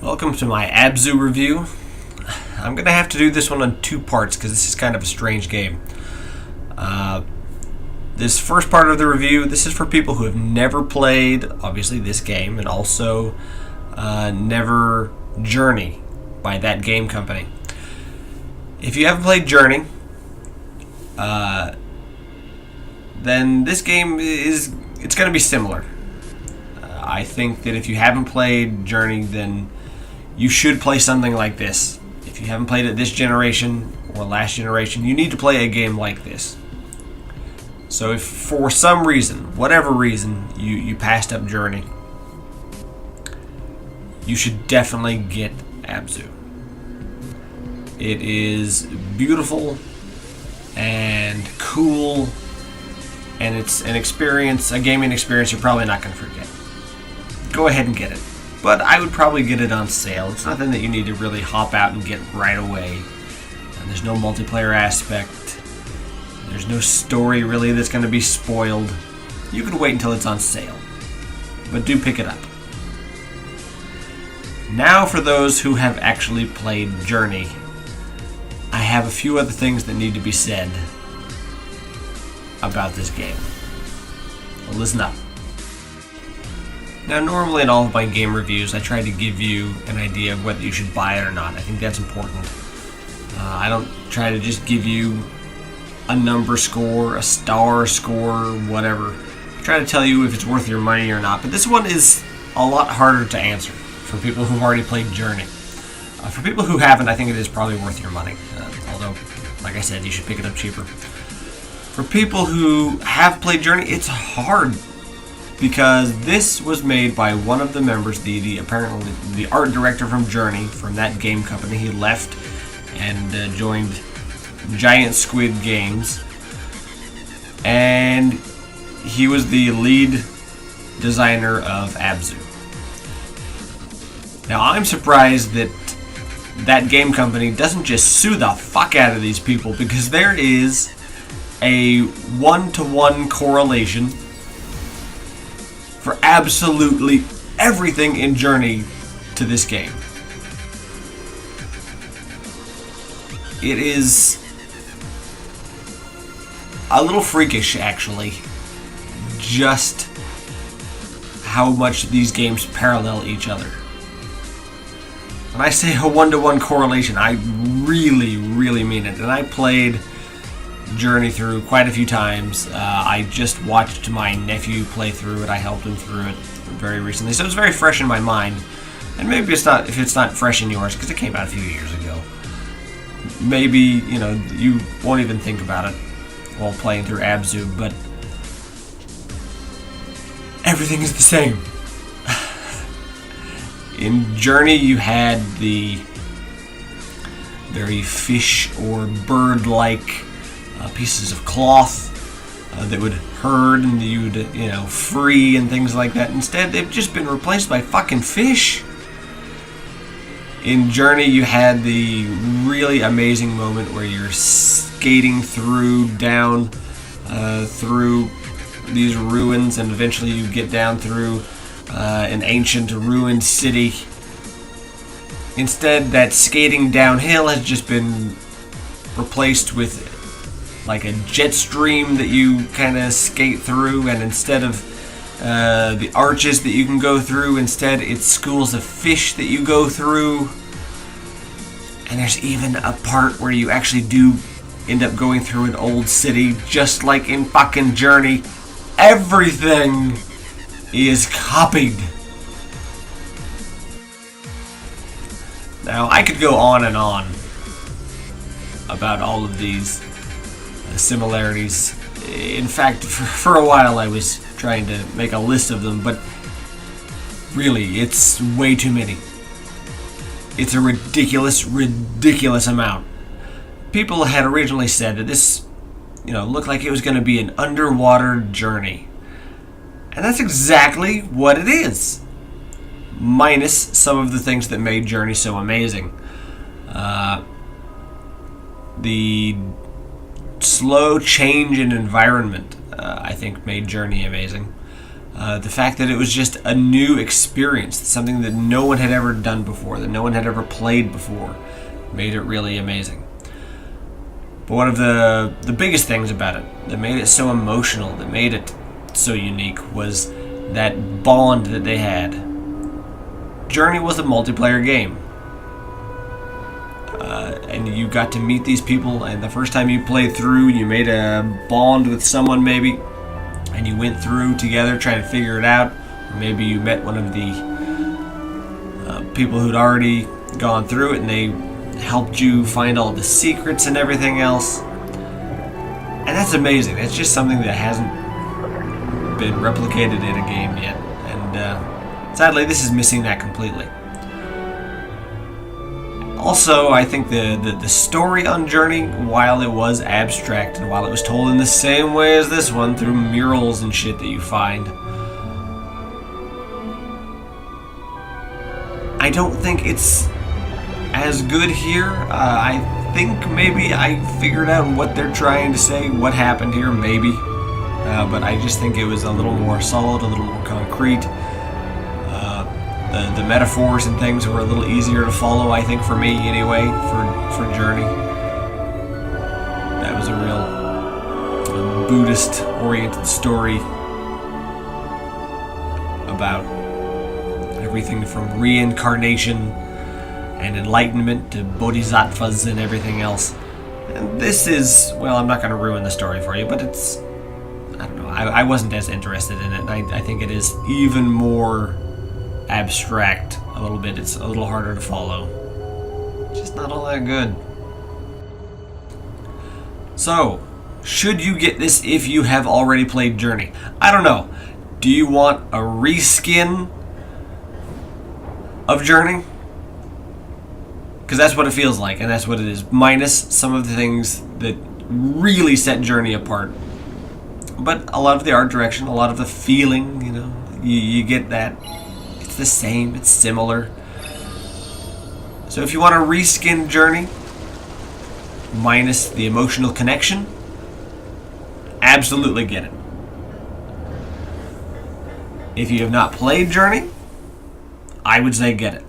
Welcome to my Abzu review. I'm going to have to do this one on two parts because this is kind of a strange game. This first part of the review, this is for people who have never played, obviously, this game, and also never Journey by that game company. If you haven't played Journey, then this game it's going to be similar. I think that if you haven't played Journey, then you should play something like this. If you haven't played it this generation or last generation, you need to play a game like this. So if for some reason, whatever reason, you passed up Journey, you should definitely get Abzu. It is beautiful and cool, and it's an experience, a gaming experience you're probably not going to forget. Go ahead and get it. But I would probably get it on sale. It's nothing that you need to really hop out and get right away. And there's no multiplayer aspect. There's no story really that's going to be spoiled. You could wait until it's on sale. But do pick it up. Now for those who have actually played Journey, I have a few other things that need to be said about this game. Well, listen up. Now, normally in all of my game reviews, I try to give you an idea of whether you should buy it or not. I think that's important. I don't try to just give you a number score, a star score, whatever. I try to tell you if it's worth your money or not. But this one is a lot harder to answer for people who've already played Journey. For people who haven't, I think it is probably worth your money. Although, like I said, you should pick it up cheaper. For people who have played Journey, it's hard, because this was made by one of the members, apparently the art director from Journey, from that game company. He left and joined Giant Squid Games, and he was the lead designer of Abzu. Now, I'm surprised that that game company doesn't just sue the fuck out of these people, because there is a 1-to-1 correlation for absolutely everything in Journey to this game. It is a little freakish, actually, just how much these games parallel each other. When I say a 1-to-1 correlation, I really, really mean it. And I played Journey through quite a few times. I just watched my nephew play through it. I helped him through it very recently, so it's very fresh in my mind. And maybe it's not, if it's not fresh in yours, because it came out a few years ago. Maybe you won't even think about it while playing through Abzu, but everything is the same. In Journey, you had the very fish or bird-like pieces of cloth that would herd and you'd, free and things like that. Instead, they've just been replaced by fucking fish. In Journey, you had the really amazing moment where you're skating down through these ruins, and eventually you get down through an ancient ruined city. Instead, that skating downhill has just been replaced with like a jet stream that you kind of skate through, and instead of the arches that you can go through, instead it's schools of fish that you go through. And there's even a part where you actually do end up going through an old city, just like in fucking Journey. Everything is copied. Now, I could go on and on about all of these similarities. In fact, for a while I was trying to make a list of them, but really, it's way too many. It's a ridiculous, ridiculous amount. People had originally said that this, looked like it was going to be an underwater journey. And that's exactly what it is. Minus some of the things that made Journey so amazing. The slow change in environment, I think, made Journey amazing. The fact that it was just a new experience, something that no one had ever done before, that no one had ever played before, made it really amazing. But one of the biggest things about it, that made it so emotional, that made it so unique, was that bond that they had. Journey was a multiplayer game. And you got to meet these people, and the first time you played through, you made a bond with someone maybe, and you went through together trying to figure it out. Or maybe you met one of the people who'd already gone through it, and they helped you find all the secrets and everything else. And that's amazing. It's just something that hasn't been replicated in a game yet. And sadly, this is missing that completely. Also, I think the story on Journey, while it was abstract and while it was told in the same way as this one, through murals and shit that you find, I don't think it's as good here. I think maybe I figured out what they're trying to say, what happened here, maybe. But I just think it was a little more solid, a little more concrete. The metaphors and things were a little easier to follow, I think, for me anyway, for Journey. That was a real Buddhist-oriented story about everything from reincarnation and enlightenment to bodhisattvas and everything else. And this is, well, I'm not going to ruin the story for you, but it's, I don't know, I wasn't as interested in it. I think it is even more abstract a little bit. It's a little harder to follow. Just not all that good. So, should you get this if you have already played Journey? I don't know. Do you want a reskin of Journey? Because that's what it feels like, and that's what it is. Minus some of the things that really set Journey apart. But a lot of the art direction, a lot of the feeling, you know, you get that. It's the same, it's similar. So if you want to reskin Journey, minus the emotional connection, absolutely get it. If you have not played Journey, I would say get it.